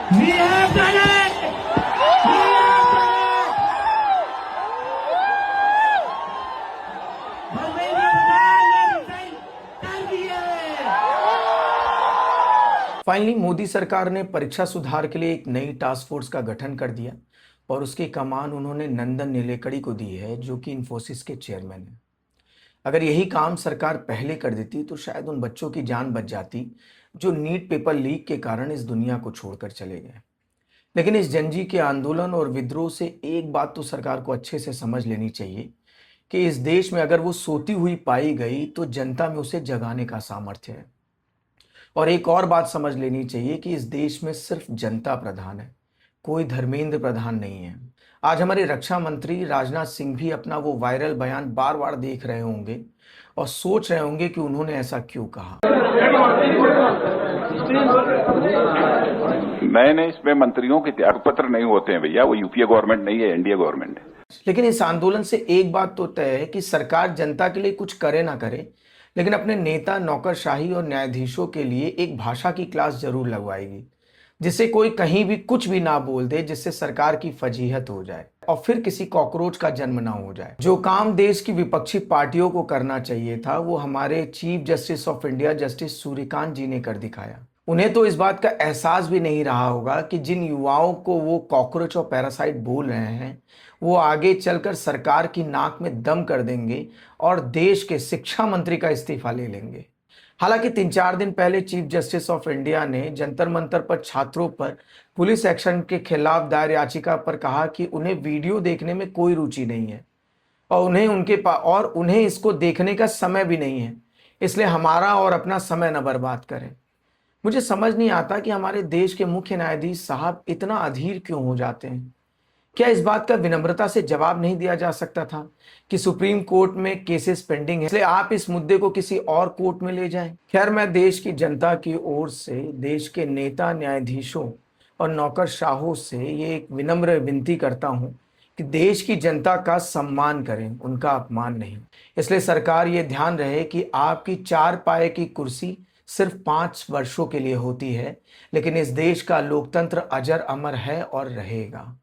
We have done it! We have done it! Dharmendra Pradhan ने resign कर दिया है। फाइनली मोदी सरकार ने परीक्षा सुधार के लिए एक नई टास्क फोर्स का गठन कर दिया और उसकी कमान उन्होंने नंदन नीलेकणी को दी है, जो कि इन्फोसिस के चेयरमैन हैं। अगर यही काम सरकार पहले कर देती तो शायद उन बच्चों की जान बच जाती जो नीट पेपर लीक के कारण इस दुनिया को छोड़कर चले गए। लेकिन इस जनजी के आंदोलन और विद्रोह से एक बात तो सरकार को अच्छे से समझ लेनी चाहिए कि इस देश में अगर वो सोती हुई पाई गई तो जनता में उसे जगाने का सामर्थ्य है। और एक और बात समझ लेनी चाहिए कि इस देश में सिर्फ जनता प्रधान है, कोई धर्मेंद्र प्रधान नहीं है। आज हमारे रक्षा मंत्री राजनाथ सिंह भी अपना वो वायरल बयान बार बार देख रहे होंगे और सोच रहे होंगे कि उन्होंने ऐसा क्यों कहा। नए नए इसमें मंत्रियों के त्याग पत्र नहीं होते हैं भैया, वो यूपीए गवर्नमेंट नहीं है, एनडीए गवर्नमेंट है। लेकिन इस आंदोलन से एक बात तो तय है कि सरकार जनता के लिए कुछ करे ना करे, लेकिन अपने नेता, नौकरशाही और न्यायाधीशों के लिए एक भाषा की क्लास जरूर लगवाएगी, जिससे कोई कहीं भी कुछ भी ना बोल दे, जिससे सरकार की फजीहत हो जाए और फिर किसी कॉकरोच का जन्म ना हो जाए। जो काम देश की विपक्षी पार्टियों को करना चाहिए था, वो हमारे chief justice of India justice Suryakant ji ने कर दिखाया। उन्हें तो इस बात का एहसास भी नहीं रहा होगा कि जिन युवाओं को वो कॉकरोच और पैरासाइट बोल रहे हैं, वो आगे चलकर सरकार की नाक में दम कर देंगे और देश के शिक्षा मंत्री का इस्तीफा ले लेंगे। हालांकि 3-4 दिन पहले चीफ जस्टिस ऑफ इंडिया ने जंतर मंतर पर छात्रों पर पुलिस एक्शन के खिलाफ दायर याचिका पर कहा कि उन्हें वीडियो देखने में कोई रुचि नहीं है और उन्हें इसको देखने का समय भी नहीं है, इसलिए हमारा और अपना समय न बर्बाद करें। मुझे समझ नहीं आता कि हमारे देश के मुख्य न्यायाधीश साहब इतना अधीर क्यों हो जाते हैं। क्या इस बात का विनम्रता से जवाब नहीं दिया जा सकता था कि सुप्रीम कोर्ट में केसेस पेंडिंग है, इसलिए आप इस मुद्दे को किसी और कोर्ट में ले जाएं? खैर, मैं देश की जनता की ओर से देश के नेता, न्यायाधीशों और नौकरशाहों से ये एक विनम्र विनती करता हूं कि देश की जनता का सम्मान करें, उनका अपमान नहीं। इसलिए सरकार ये ध्यान रहे कि आपकी 4 पाए की कुर्सी सिर्फ 5 वर्षों के लिए होती है, लेकिन इस देश का लोकतंत्र अजर अमर है और रहेगा।